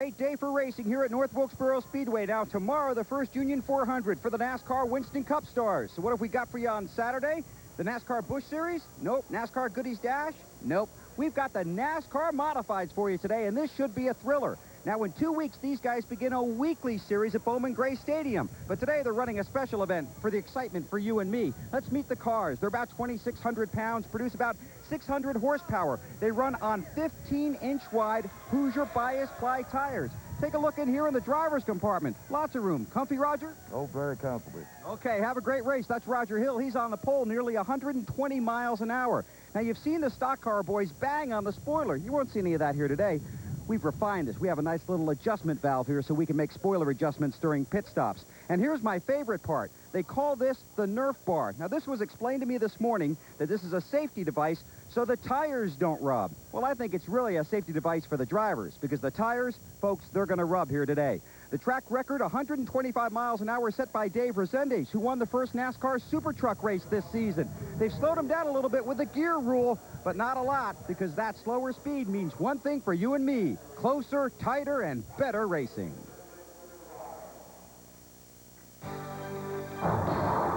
Great day for racing here at North Wilkesboro Speedway. Now, tomorrow, the first Union 400 for the NASCAR Winston Cup Stars. So what have we got for you on Saturday? The NASCAR Busch Series? Nope. NASCAR Goodies Dash? Nope. We've got the NASCAR Modifieds for you today, and this should be a thriller. Now, in 2 weeks, these guys begin a weekly series at Bowman Gray Stadium. But today, they're running a special event for the excitement for you and me. Let's meet the cars. They're about 2,600 pounds, produce about 600 horsepower. They run on 15-inch wide Hoosier bias ply tires. Take a look in here in the driver's compartment. Lots of room. Comfy, Roger? Oh, very comfortably. Okay, have a great race. That's Roger Hill. He's on the pole nearly 120 miles an hour. Now, you've seen the stock car boys bang on the spoiler. You won't see any of that here today. We've refined this. We have a nice little adjustment valve here so we can make spoiler adjustments during pit stops. And here's my favorite part. They call this the Nerf bar. Now, this was explained to me this morning that this is a safety device so the tires don't rub. Well, I think it's really a safety device for the drivers because the tires, folks, they're going to rub here today. The track record, 125 miles an hour, set by Dave Resendez, who won the first NASCAR Super Truck race this season. They've slowed him down a little bit with the gear rule, but not a lot, because that slower speed means one thing for you and me: closer, tighter, and better racing.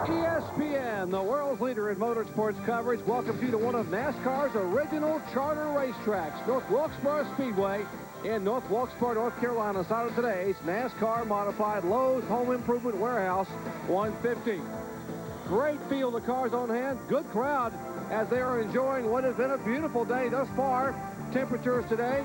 ESPN, the world's leader in motorsports coverage, welcomes you to one of NASCAR's original charter racetracks, North Wilkesboro Speedway in North Wilkesboro, North Carolina. Started today's NASCAR Modified Lowe's Home Improvement Warehouse 150. Great field of cars on hand, good crowd as they are enjoying what has been a beautiful day thus far. Temperatures today,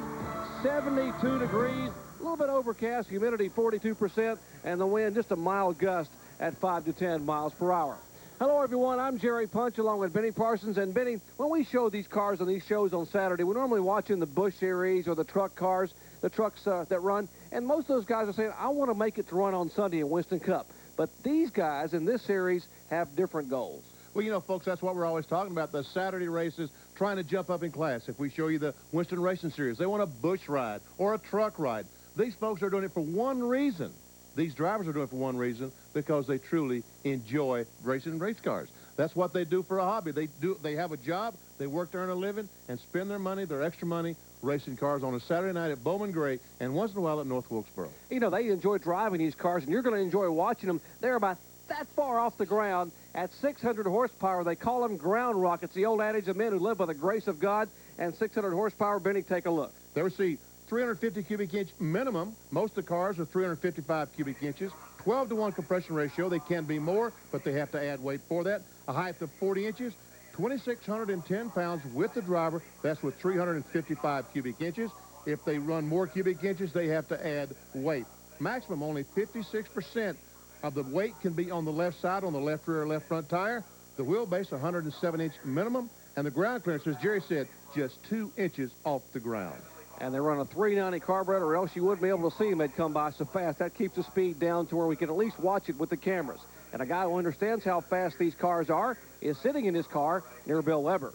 72 degrees, a little bit overcast, humidity 42%, and the wind just a mild gust at 5 to 10 miles per hour. Hello, everyone. I'm Jerry Punch along with Benny Parsons. And Benny, when we show these cars on these shows on Saturday, we're normally watching the Busch Series or the truck cars, the trucks that run. And most of those guys are saying, I want to make it to run on Sunday in Winston Cup. But these guys in this series have different goals. Well, you know, folks, that's what we're always talking about, the Saturday races, trying to jump up in class. If we show you the Winston Racing Series, they want a Busch ride or a truck ride. These folks are doing it for one reason. These drivers are doing it for one reason, because they truly enjoy racing race cars. That's what they do for a hobby. They have a job, they work to earn a living, and spend their money, their extra money, racing cars on a Saturday night at Bowman Gray, and once in a while at North Wilkesboro. You know, they enjoy driving these cars, and you're going to enjoy watching them. They're about that far off the ground at 600 horsepower. They call them ground rockets, the old adage of men who live by the grace of God. And 600 horsepower. Benny, take a look. They receive 350 cubic inch minimum. Most of the cars are 355 cubic inches. 12-to-1 compression ratio. They can be more, but they have to add weight for that. A height of 40 inches. 2,610 pounds with the driver. That's with 355 cubic inches. If they run more cubic inches, they have to add weight. Maximum only 56% of the weight can be on the left side, on the left rear, left front tire. The wheelbase, 107-inch minimum. And the ground clearance, as Jerry said, just 2 inches off the ground. And they run a 390 carburetor, or else you wouldn't be able to see them. They'd come by so fast. That keeps the speed down to where we can at least watch it with the cameras. And a guy who understands how fast these cars are is sitting in his car near Bill Weber.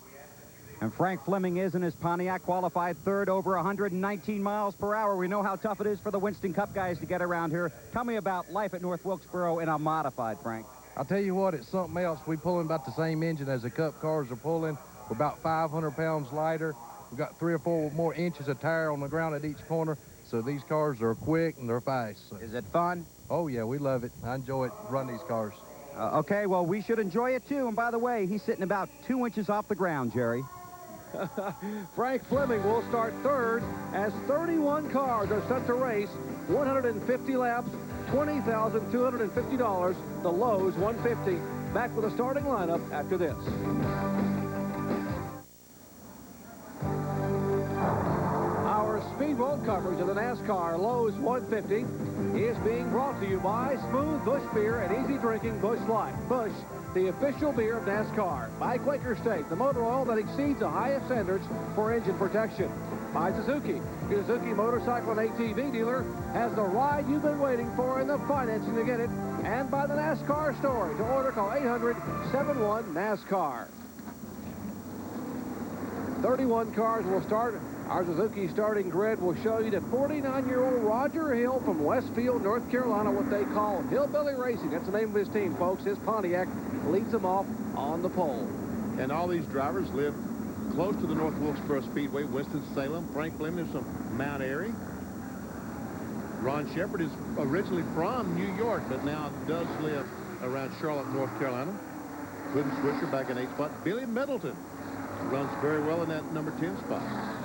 And Frank Fleming is in his Pontiac, qualified third over 119 miles per hour. We know how tough it is for the Winston Cup guys to get around here. Tell me about life at North Wilkesboro in a modified, Frank. I'll tell you what, it's something else. We pulling about the same engine as the Cup cars are pulling. We're about 500 pounds lighter. We've got 3 or 4 more inches of tire on the ground at each corner. So these cars are quick and they're fast. So. Is it fun? Oh, yeah, we love it. I enjoy it, run these cars. Okay, well, we should enjoy it, too. And by the way, he's sitting about 2 inches off the ground, Jerry. Frank Fleming will start third as 31 cars are set to race, 150 laps, $20,250, the Lowe's 150. Back with a starting lineup after this. Our Speed World coverage of the NASCAR Lowe's 150 is being brought to you by Smooth Busch Beer and Easy Drinking Busch Light. Busch, the official beer of NASCAR. By Quaker State, the motor oil that exceeds the highest standards for engine protection. By Suzuki, your Suzuki motorcycle and ATV dealer has the ride you've been waiting for and the financing to get it. And by the NASCAR store. To order, call 800-71-NASCAR. 31 cars will start. Our Suzuki starting grid will show you that 49-year-old Roger Hill from Westfield, North Carolina, what they call Hillbilly Racing. That's the name of his team, folks. His Pontiac leads them off on the pole. And all these drivers live close to the North Wilkesboro Speedway, Winston-Salem, Frank Fleming, some Mount Airy. Ron Shepard is originally from New York, but now does live around Charlotte, North Carolina. Clinton Swisher back in 8th spot. Billy Middleton runs very well in that number 10 spot.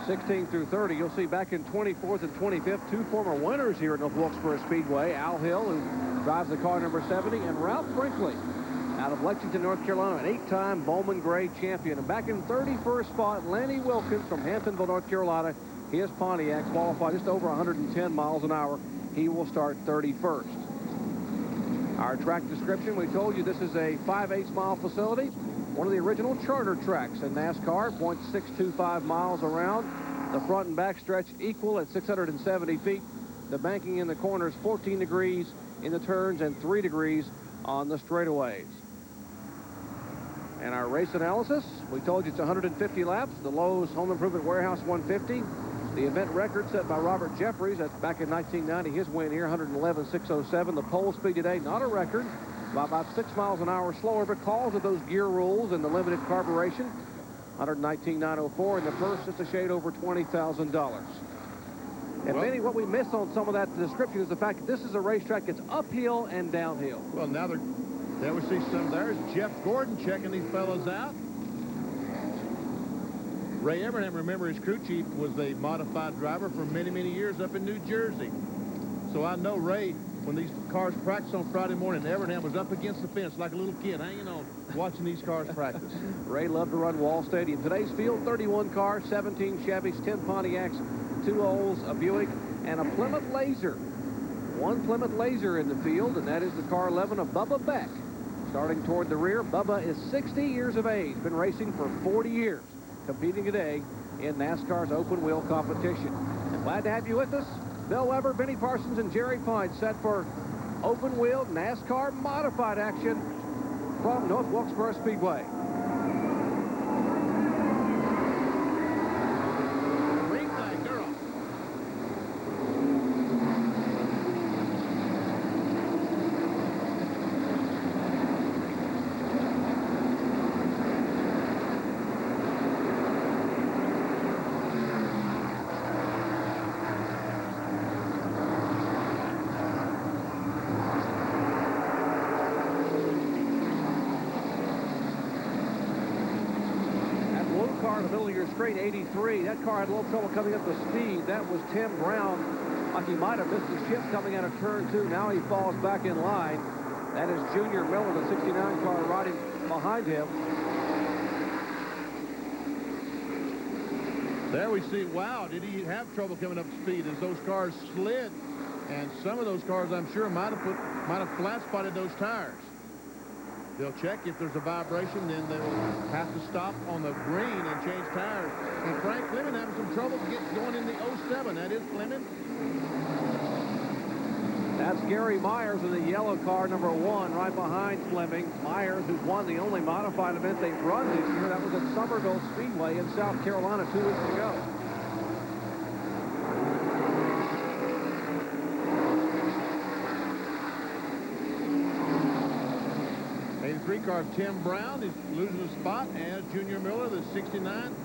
16 through 30, you'll see back in 24th and 25th, two former winners here at North Wilkesboro Speedway. Al Hill, who drives the car number 70, and Ralph Brinkley out of Lexington, North Carolina, an 8-time Bowman Gray champion. And back in 31st spot, Lanny Wilkins from Hamptonville, North Carolina. His Pontiac qualified just over 110 miles an hour. He will start 31st. Our track description, we told you this is a 5/8 mile facility, one of the original charter tracks in NASCAR, 0.625 miles around. The front and back stretch equal at 670 feet. The banking in the corners 14 degrees in the turns and 3 degrees on the straightaways. And our race analysis, we told you it's 150 laps. The Lowe's Home Improvement Warehouse 150. The event record set by Robert Jeffries, that's back in 1990, his win here, 111.607. The pole speed today, not a record, by about 6 miles an hour slower because of those gear rules and the limited carburation, 119.904. And the purse, just a shade over $20,000. And Benny, what we miss on some of that description is the fact that this is a racetrack that's uphill and downhill. Well, now there we see some. There's Jeff Gordon checking these fellows out. Ray Evernham, remember, his crew chief was a modified driver for many, many years up in New Jersey. So I know Ray, when these cars practiced on Friday morning, Evernham was up against the fence like a little kid hanging on, watching these cars practice. Ray loved to run Wall Stadium. Today's field, 31 cars, 17 Chevys, 10 Pontiacs, 2 Olds, a Buick, and a Plymouth Laser. One Plymouth Laser in the field, and that is the car 11 of Bubba Beck. Starting toward the rear, Bubba is 60 years of age, been racing for 40 years. Competing today in NASCAR's open wheel competition. And glad to have you with us. Bill Weber, Benny Parsons, and Jerry Pine set for open wheel NASCAR modified action from North Wilkesboro Speedway. Green flag, they're off. Car in the middle of your straight, 83. That car had a little trouble coming up the speed. That was Tim Brown. Like he might have missed the ship coming out of turn 2. Now he falls back in line. That is Junior Miller, the 69 car, riding behind him. There we see, wow, did he have trouble coming up speed as those cars slid? And some of those cars, I'm sure, might have flat spotted those tires. They'll check if there's a vibration, then they'll have to stop on the green and change tires. And Frank Fleming having some trouble going in the 07. That is Fleming. That's Gary Myers in the yellow car, number 1, right behind Fleming. Myers, who's won the only modified event they've run this year. That was at Somerville Speedway in South Carolina 2 weeks ago. Car of Tim Brown is losing a spot as Junior Miller, the 69.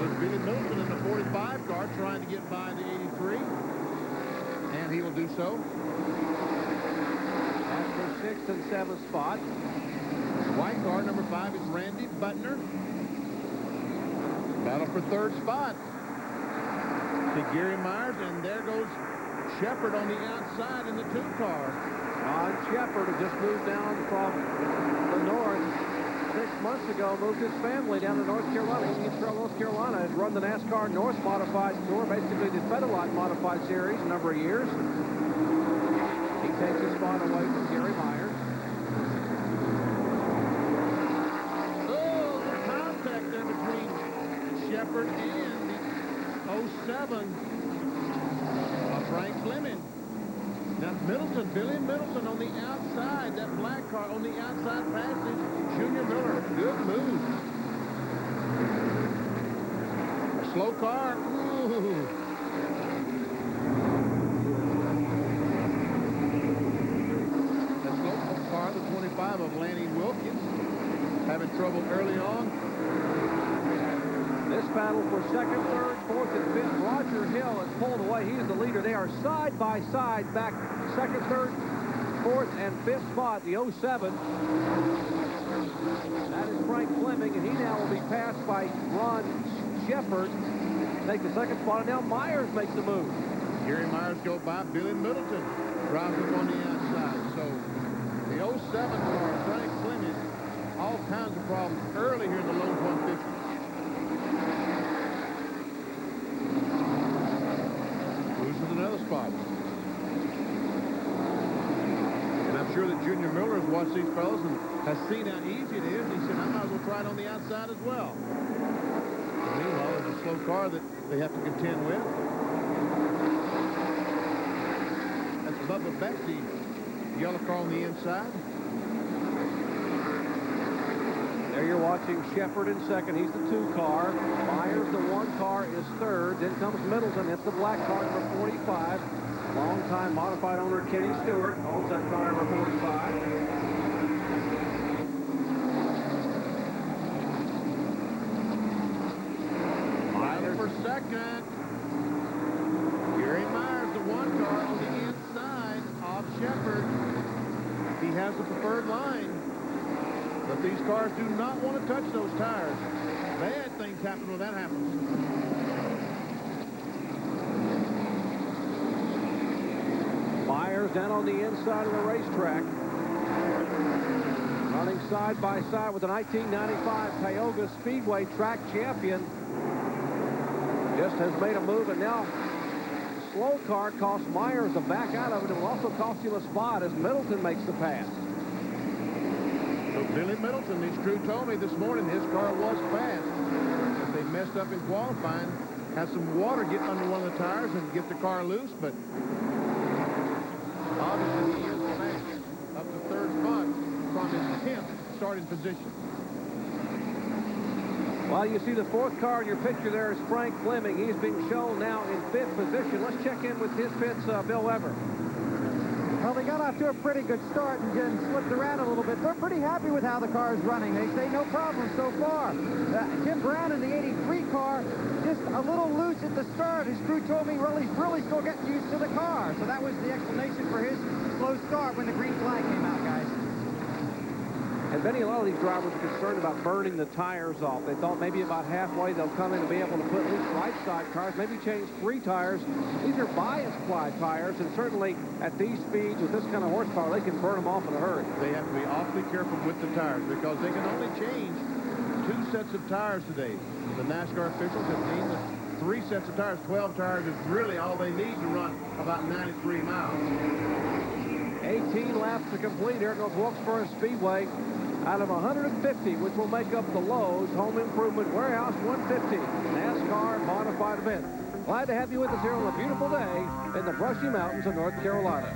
There's Billy Middleton in the 45 car trying to get by the 83. And he will do so. That's for 6th and 7th spot. White car, number 5, is Randy Butner. Battle for 3rd spot. To Gary Myers, and there goes Shepard on the outside in the 2 car. Ron Shepard has just moved down from the north 6 months ago, moved his family down to North Carolina. Wilkesboro, North Carolina, has run the NASCAR North Modified Tour, basically the Federline Modified Series, a number of years. He takes his spot away from Gary Myers. Oh, there's contact there between Shepard and the 07. Frank Fleming. Now Middleton, Billy Middleton on the outside, that black car on the outside passage. Junior Miller, good move. A slow car. Ooh. The slow car, the 25 of Lanny Wilkins, having trouble early on. This battle for 2nd, 3rd, fourth and fifth. Roger Hill is pulled away. He's the leader. They are side by side back second, third, fourth, and fifth spot, the 07. That is Frank Fleming, and he now will be passed by Ron Shepard. Take the second spot, and now Myers makes the move. Gary Myers go by. Billy Middleton drives up on the outside. So the 07 car, Frank Fleming, all kinds of problems early here in the Lowe's 150. Loses another spot. And I'm sure that Junior Miller has watched these fellas and has seen how easy it is. He said, I might as well try it on the outside as well. And meanwhile, there's a slow car that they have to contend with. That's Bubba Betsy, yellow car on the inside. There you're watching Shepard in second. He's the 2 car. Myers, the 1 car, is third. Then comes Middleton. It's the black car, number 45. Longtime modified owner Kenny Stewart owns that car, number 45. Myers for second. Gary Myers, the 1 car on the inside of Shepard. He has the preferred line. But these cars do not want to touch those tires. Bad things happen when that happens. Myers down on the inside of the racetrack. Running side by side with the 1995 Tioga Speedway track champion. Just has made a move, and now slow car costs Myers the back out of it. It will also cost him a spot as Middleton makes the pass. So Billy Middleton, his crew told me this morning his car was fast. If they messed up in qualifying, had some water get under one of the tires and get the car loose, but obviously he is fast. Up to third spot from his 10th starting position. Well, you see the 4th car in your picture there is Frank Fleming. He's being shown now in 5th position. Let's check in with his pits, Bill Weber. Well, they got off to a pretty good start and then slipped around a little bit. They're pretty happy with how the car is running. They say no problem so far. Tim Brown in the 83 car, just a little loose at the start. His crew told me, well, he's really still getting used to the car. So that was the explanation for his slow start when the green flag came out, guys. And Benny, a lot of these drivers are concerned about burning the tires off. They thought maybe about halfway they'll come in and be able to put at least right side tires, maybe change 3 tires. These are bias ply tires, and certainly at these speeds with this kind of horsepower, they can burn them off in a hurry. They have to be awfully careful with the tires because they can only change 2 sets of tires today. The NASCAR officials have deemed that 3 sets of tires, 12 tires is really all they need to run about 93 miles. 18 laps to complete here at North Wilkesboro Speedway out of 150, which will make up the Lowe's Home Improvement Warehouse 150 NASCAR Modified event. Glad to have you with us here on a beautiful day in the Brushy Mountains of North Carolina.